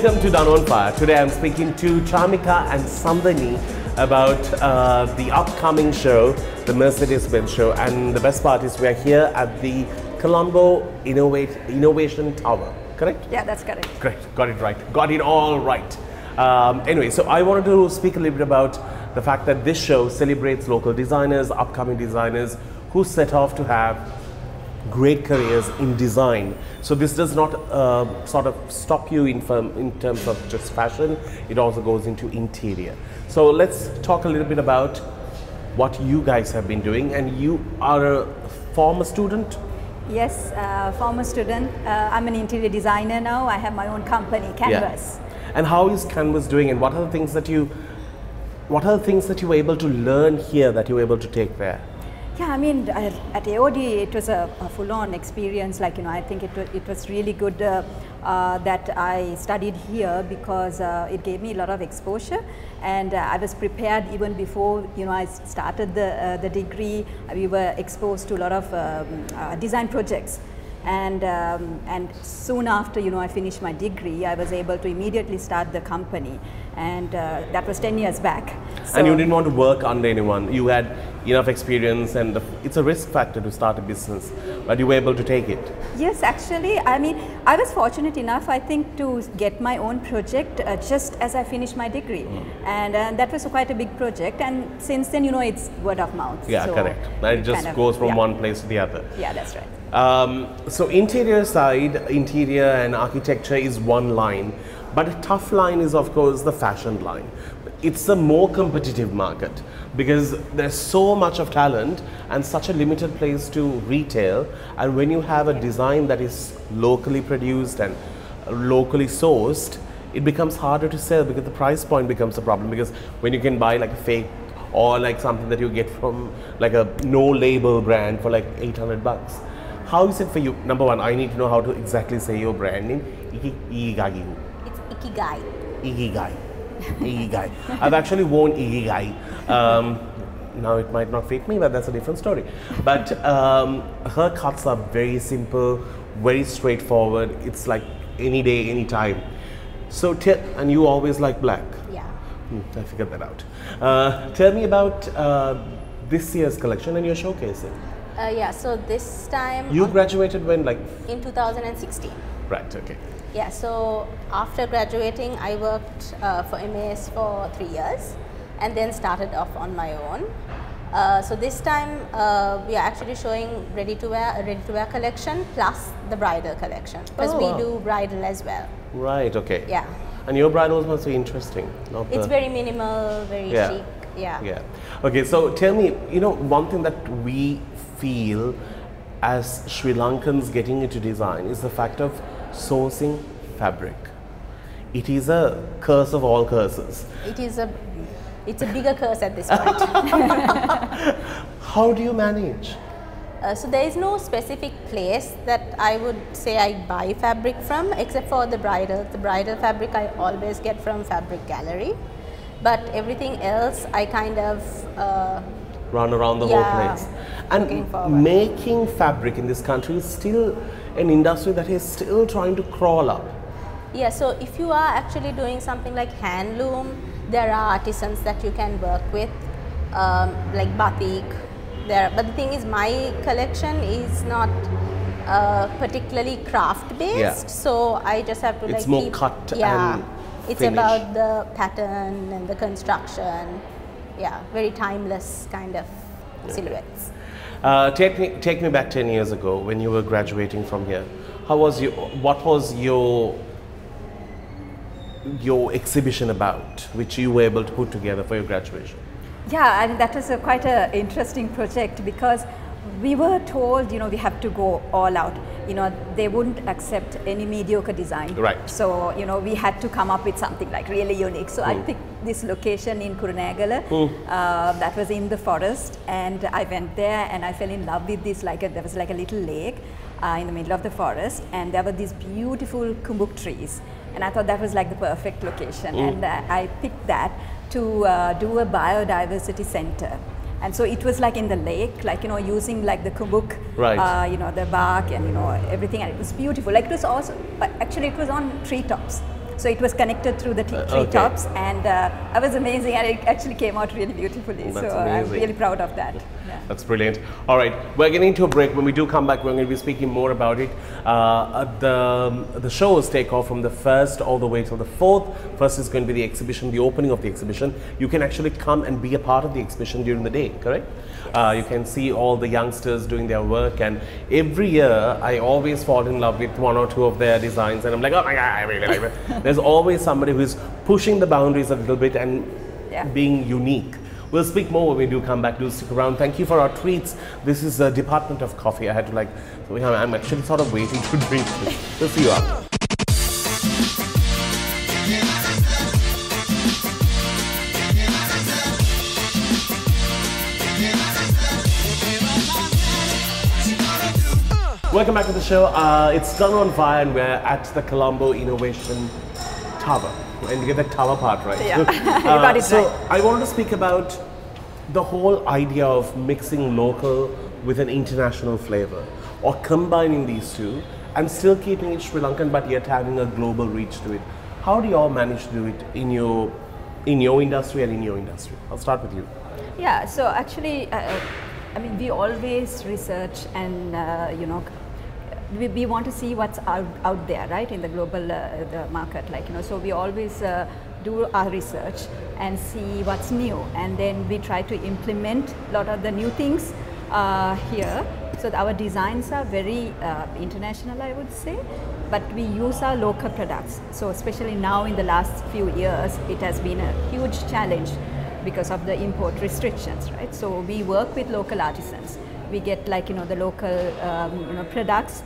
welcome to Danu on Fire. Today I'm speaking to Chamika and Sandani about the upcoming show, the Mercedes-Benz show, and the best part is we are here at the Colombo Innovation Tower, correct? Yeah, that's correct. Correct, got it right, got it all right. Anyway, so I wanted to speak a little bit about the fact that this show celebrates local designers, upcoming designers who set off to have great careers in design. So this does not sort of stop you in terms of just fashion, it also goes into interior. So let's talk a little bit about what you guys have been doing, and you are a former student? Yes, former student. I'm an interior designer now. I have my own company, Canvas. Yeah. And how is Canvas doing, and what are the things that you were able to learn here that you were able to take there? Yeah, I mean, at AOD it was a full-on experience. Like, you know, I think it was really good that I studied here because it gave me a lot of exposure, and I was prepared even before, you know, I started the degree. We were exposed to a lot of design projects. And soon after, you know, I finished my degree, I was able to immediately start the company, and that was 10 years back. So, and you didn't want to work under anyone. You had enough experience, and it's a risk factor to start a business, but you were able to take it. Yes, actually, I mean, I was fortunate enough, I think, to get my own project just as I finished my degree, and that was quite a big project. And since then, you know, it's word of mouth. Yeah, so correct. And it just goes from one place to the other. Yeah, that's right. So interior side, interior and architecture is one line, but a tough line is of course the fashion line. It's a more competitive market because there's so much of talent and such a limited place to retail, and when you have a design that is locally produced and locally sourced, it becomes harder to sell because the price point becomes a problem, because when you can buy like a fake or like something that you get from like a no label brand for like 800 bucks. How is it for you? Number one, I need to know how to exactly say your brand name. Ikigai. It's Ikigai. Ikigai. Ikigai. I've actually worn Ikigai. Now it might not fit me, but that's a different story. But her cuts are very simple, very straightforward. It's like any day, any time. So, and you always like black. Yeah. I figured that out. Tell me about this year's collection and your showcasing. Yeah, so this time... You graduated when, like? In 2016. Right, okay. Yeah, so after graduating, I worked for MAS for 3 years and then started off on my own. So this time, we are actually showing ready-to-wear collection plus the bridal collection, because we do bridal as well. Right, okay. Yeah. And your bridals must be interesting. It's very minimal, very chic. Yeah. Yeah. Okay, so tell me, you know, one thing that we feel as Sri Lankans getting into design is the fact of sourcing fabric. It is a curse of all curses. It's a bigger curse at this point. How do you manage? So there is no specific place that I would say I buy fabric from, except for the bridal. The bridal fabric I always get from Fabric Gallery. But everything else, I kind of run around the whole place. And making fabric in this country is still an industry that is still trying to crawl up. Yeah, so if you are actually doing something like handloom, there are artisans that you can work with, like batik. But the thing is, my collection is not particularly craft based, so I just have to it's more cut and it's finish. About the pattern and the construction. Yeah, very timeless kind of silhouettes. Take me back 10 years ago when you were graduating from here. What was your exhibition about, which you were able to put together for your graduation? Yeah, and that was quite an interesting project, because we were told, you know, we have to go all out. You know, they wouldn't accept any mediocre design. Right. So, you know, we had to come up with something like really unique. So I picked this location in Kurunegala, that was in the forest, and I went there and I fell in love with this, there was like a little lake in the middle of the forest, and there were these beautiful kumbuk trees. And I thought that was like the perfect location, and I picked that to do a biodiversity center. And so it was like in the lake, like, you know, using like the kumbuk, you know, the bark and, you know, everything, and it was beautiful. Like, it was also, actually it was on treetops. So it was connected through the treetops, and I was amazing, and it actually came out really beautifully. That's so amazing. I'm really proud of that. Yeah. That's brilliant. All right, we're getting to a break. When we do come back, we're going to be speaking more about it. The shows take off from the 1st all the way till the 4th. First is going to be the exhibition, the opening of the exhibition. You can actually come and be a part of the exhibition during the day, correct? You can see all the youngsters doing their work, and every year I always fall in love with one or two of their designs, and I'm like, oh my God, I really like it. There's always somebody who's pushing the boundaries a little bit and being unique. We'll speak more when we do come back. Do stick around. Thank you for our treats. This is the Department of Coffee. I had to I'm actually sort of waiting to drink this. We'll see you up. Welcome back to the show. It's Danu on Fire, and we're at the Colombo Innovation Tower. And you get the tower part right. Yeah, you got it so right. I wanted to speak about the whole idea of mixing local with an international flavor, or combining these two and still keeping it Sri Lankan but yet having a global reach to it. How do you all manage to do it in your industry and in your industry? I'll start with you. Yeah, so actually, I mean, we always research and, we want to see what's out there, right, in the global the market, so we always do our research and see what's new, and then we try to implement a lot of the new things here. So our designs are very international, I would say, but we use our local products. So especially now in the last few years, it has been a huge challenge because of the import restrictions, right? So we work with local artisans. We get the local products,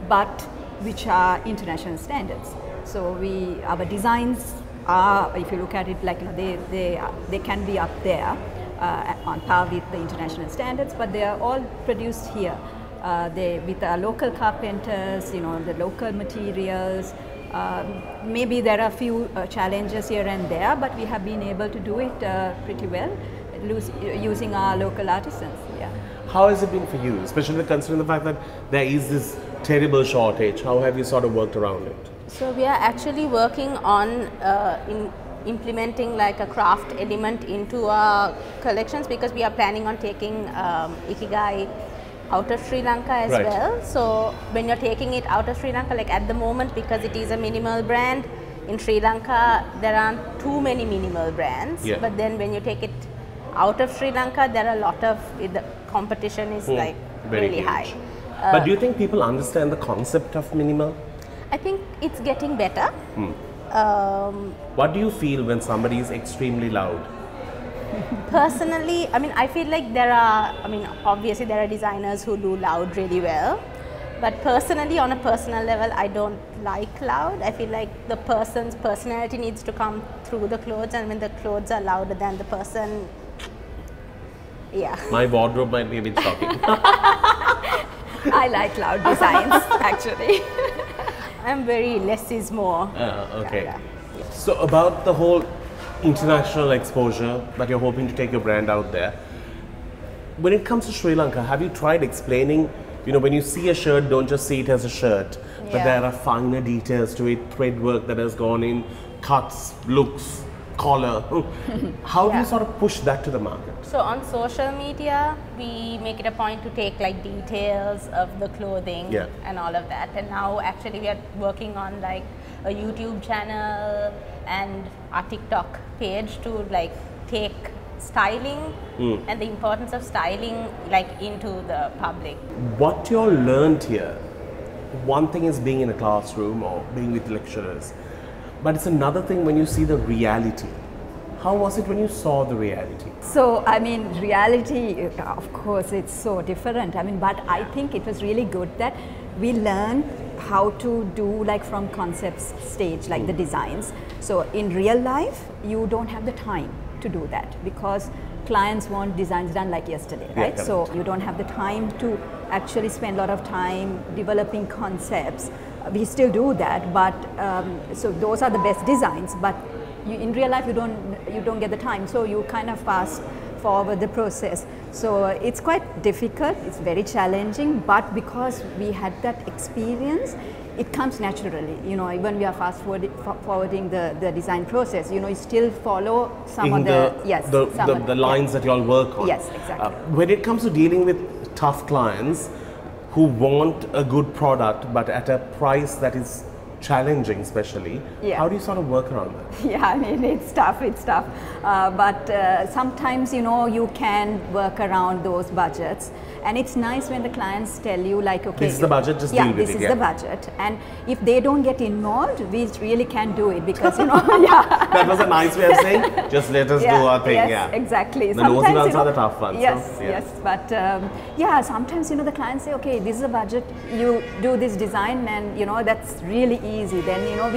but which are international standards. So our designs are, if you look at it, they can be up there on par with the international standards, but they are all produced here. With our local carpenters, the local materials. Maybe there are a few challenges here and there, but we have been able to do it pretty well using our local artisans. Yeah. How has it been for you, especially considering the fact that there is this terrible shortage? How have you sort of worked around it? So we are actually working on implementing like a craft element into our collections, because we are planning on taking Ikigai out of Sri Lanka as well. So when you're taking it out of Sri Lanka, like at the moment, because it is a minimal brand, in Sri Lanka there aren't too many minimal brands, but then when you take it out of Sri Lanka, there are a lot of, the competition is like really high. But do you think people understand the concept of minimal? I think it's getting better. What do you feel when somebody is extremely loud? Personally, I mean, I feel like obviously there are designers who do loud really well, but personally, on a personal level, I don't like loud. I feel like the person's personality needs to come through the clothes, and when the clothes are louder than the person, My wardrobe might be a bit shocking. I like loud designs, actually. I'm very less is more. Okay. So about the whole international exposure that you're hoping to take your brand out there, when it comes to Sri Lanka, have you tried explaining, when you see a shirt, don't just see it as a shirt, but there are finer details to it, thread work that has gone in, cuts, looks, collar. How do you sort of push that to the market? So on social media, we make it a point to take like details of the clothing and all of that. And now actually we are working on like a YouTube channel and our TikTok page to like take styling and the importance of styling like into the public. What you all learned here, one thing is being in a classroom or being with lecturers, but it's another thing when you see the reality. How was it when you saw the reality? So, I mean, reality, of course, it's so different. But I think it was really good that we learned how to do like from concepts stage, like the designs. So in real life, you don't have the time to do that because clients want designs done like yesterday, right? So you don't have the time to actually spend a lot of time developing concepts. We still do that, but so those are the best designs, but in real life you don't get the time, so you kind of fast forward the process. So it's quite difficult, it's very challenging, but because we had that experience, it comes naturally. You know, even we are fast forwarding the design process, you know, you still follow some of the lines that you all work on. Yes, exactly. When it comes to dealing with tough clients who want a good product but at a price that is challenging, especially, how do you sort of work around that? Yeah, I mean, it's tough, but sometimes, you know, you can work around those budgets, and it's nice when the clients tell you, like, okay, this is the budget, just deal with it. This is the budget, and if they don't get involved, we really can do it, because, you know, that was a nice way of saying, just let us do our thing. Yes, exactly. The nosy ones are the tough ones. Yes, but sometimes, you know, the clients say, okay, this is a budget, you do this design, and, you know, that's really easy. Then, you know,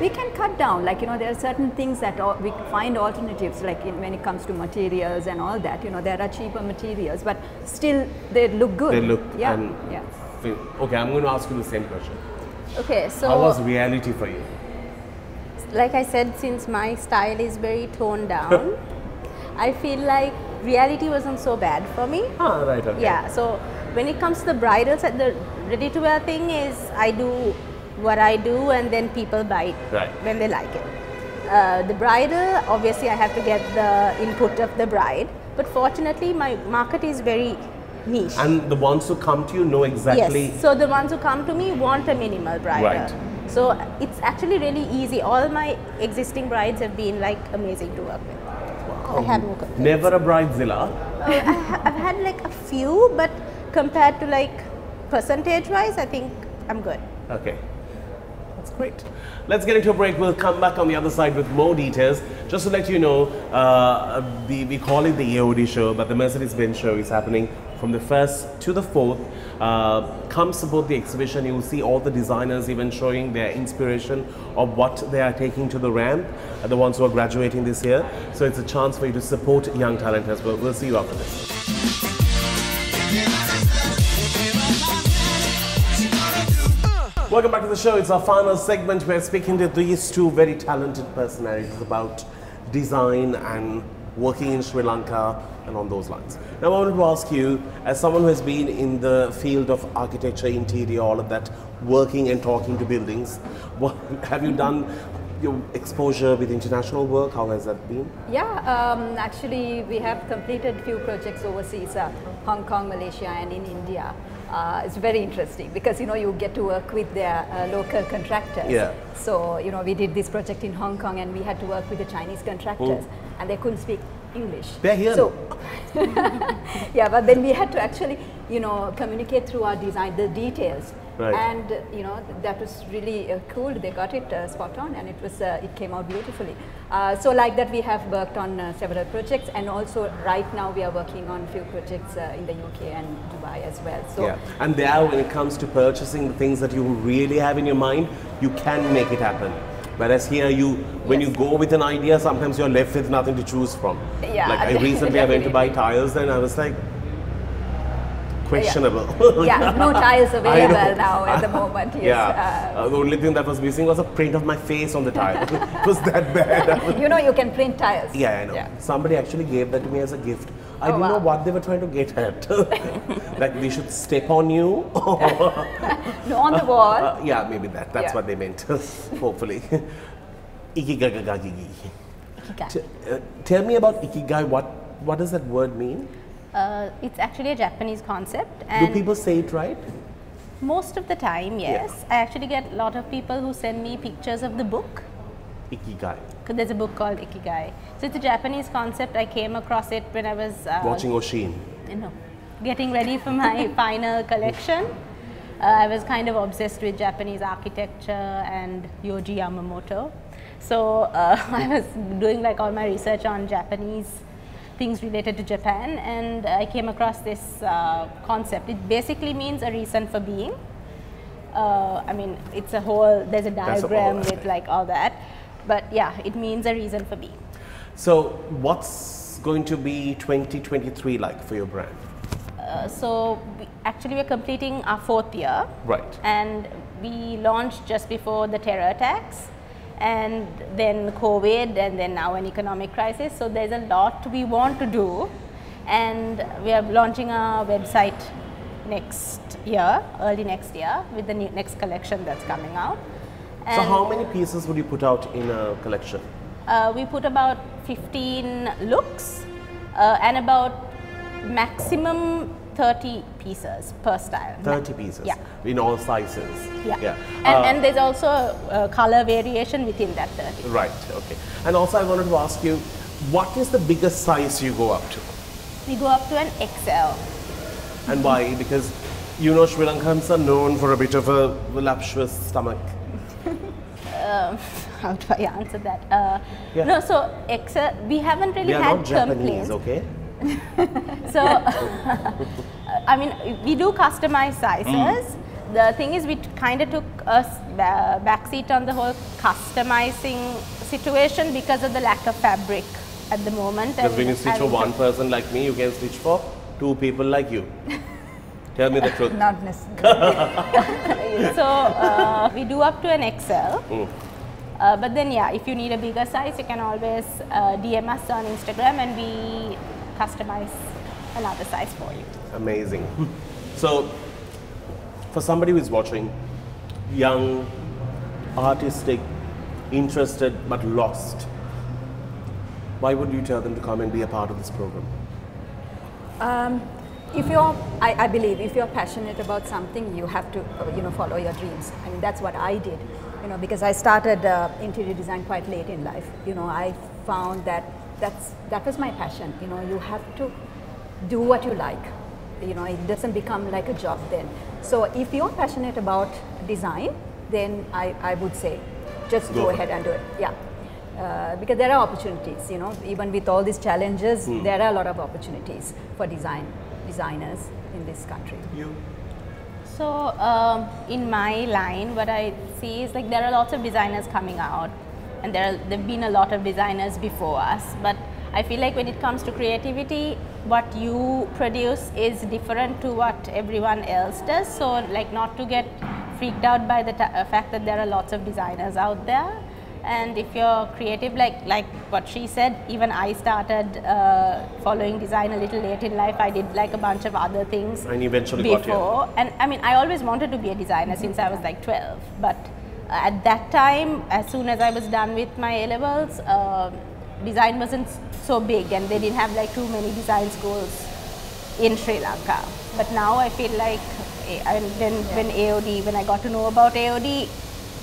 we can cut down, like, you know, there are certain things that we find alternatives, like when it comes to materials and all that, you know, there are cheaper materials, but still they look good. They look, okay, I'm going to ask you the same question. Okay, so how was reality for you? Like I said, since my style is very toned down, I feel like reality wasn't so bad for me. Right, okay. Yeah, so when it comes to the bridal set, the ready-to-wear thing is I do what I do, and then people buy it when they like it. The bridal, obviously I have to get the input of the bride, but fortunately my market is very niche. And the ones who come to you know exactly. Yes, so the ones who come to me want a minimal bridal. Right. So it's actually really easy. All my existing brides have been like amazing to work with. Wow. I have no complaints. Never a bridezilla? I've had like a few, but compared to like percentage wise, I think I'm good. Okay. That's great. Let's get into a break. We'll come back on the other side with more details. Just to let you know, we call it the AOD show, but the Mercedes-Benz show is happening from the 1st to the 4th. Come support the exhibition. You will see all the designers even showing their inspiration of what they are taking to the ramp, the ones who are graduating this year. So it's a chance for you to support young talent as well. We'll see you after this. Welcome back to the show. It's our final segment. We're speaking to these two very talented personalities about design and working in Sri Lanka and on those lines. Now I wanted to ask you, as someone who has been in the field of architecture, interior, all of that, working and talking to buildings, what have you done? Your exposure with international work, how has that been? Yeah, actually we have completed few projects overseas, Hong Kong, Malaysia and in India. It's very interesting because, you know, you get to work with their local contractors. Yeah. So, you know, we did this project in Hong Kong and we had to work with the Chinese contractors and they couldn't speak English. They're here. So, yeah, but then we had to actually, you know, communicate through our design, the details. Right. And, you know, that was really cool. They got it spot on and it was, it came out beautifully. So like that we have worked on several projects, and also right now we are working on a few projects in the UK and Dubai as well. So yeah, and there when it comes to purchasing the things that you really have in your mind, you can make it happen. Whereas here, when you go with an idea, sometimes you're left with nothing to choose from. Yeah, like I recently I went to buy tires and I was like, questionable. Yeah, no tires available now at the moment. Yes. Yeah, the only thing that was missing was a print of my face on the tire. It was that bad. You know, you can print tires. Yeah, I know. Yeah. Somebody actually gave that to me as a gift. I didn't know what they were trying to get at. Like we should step on you. No, on the wall. Yeah, maybe that's what they meant. Hopefully. Ikigai. Tell me about Ikigai. What does that word mean? It's actually a Japanese concept. And do people say it right? Most of the time, yes. Yeah. I actually get a lot of people who send me pictures of the book. Ikigai. Because there's a book called Ikigai. So it's a Japanese concept. I came across it when I was watching Oshin. You know, getting ready for my final collection. I was kind of obsessed with Japanese architecture and Yohji Yamamoto. So I was doing like all my research on Japanese things related to Japan, and I came across this concept. It basically means a reason for being. I mean, it's a whole, there's a diagram with like all that, but yeah, it means a reason for being. So what's going to be 2023 like for your brand? So actually we're completing our 4th year. Right. And we launched just before the terror attacks, and then COVID, and then now an economic crisis. So there's a lot we want to do, and we are launching our website next year, early next year, with the next collection that's coming out. So how many pieces would you put out in a collection? We put about 15 looks and about maximum 30 pieces per style. 30 pieces? Yeah. In all sizes? Yeah. And there's also a color variation within that 30. Right, okay. And also I wanted to ask you, what is the biggest size you go up to? We go up to an XL. And why? Because you know Sri Lankans are known for a bit of a voluptuous stomach. How do I answer that? No, so XL, we haven't really had complaints. Okay? So, I mean, we do customize sizes. The thing is, we kind of took a backseat on the whole customizing situation because of the lack of fabric at the moment. Because when you stitch for one person like me, you can stitch for 2 people like you. Tell me the truth. Not necessarily. So, we do up to an XL. But then, yeah, if you need a bigger size, you can always DM us on Instagram and we customize another size for you. Amazing. So, for somebody who is watching, young, artistic, interested but lost, why would you tell them to come and be a part of this program? If you're, I believe, if you're passionate about something, you have to, follow your dreams. I mean, that's what I did, because I started interior design quite late in life. I found that that was my passion. You have to do what you like. It doesn't become like a job then. So if you're passionate about design, then I would say just go ahead and do it. Yeah. Because there are opportunities, even with all these challenges, there are a lot of opportunities for designers in this country. You? So in my line, what I see is like there are lots of designers coming out, and there've been a lot of designers before us, but I feel like when it comes to creativity, what you produce is different to what everyone else does. So like not to get freaked out by the fact that there are lots of designers out there. And if you're creative, like what she said, even I started following design a little late in life. I did like a bunch of other things and eventually before. And I mean, I always wanted to be a designer since I was like 12. But at that time, as soon as I was done with my A-levels, design wasn't so big and they didn't have like too many design schools in Sri Lanka. But now I feel like, and then when I got to know about AOD,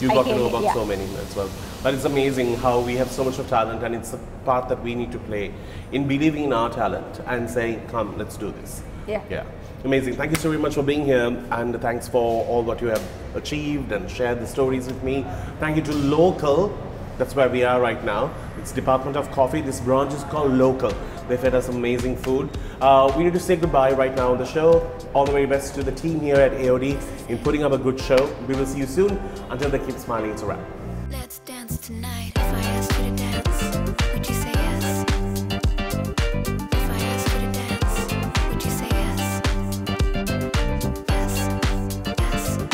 you got to know about so many as well. But it's amazing how we have so much of talent, and it's a part that we need to play in believing in our talent and saying, come, let's do this. Yeah. Amazing. Thank you so very much for being here, and thanks for all what you have achieved and shared the stories with me. Thank you to Local. That's where we are right now. It's Department of Coffee. This branch is called Local. They fed us amazing food. We need to say goodbye right now on the show. All the very best to the team here at AOD in putting up a good show. We will see you soon. Until then, keep smiling. It's a wrap. Let's dance tonight. If I asked you to dance, would you say yes? If I asked you to dance, would you say yes? Yes, yes, yes, yes, yes, yes, yes, yes.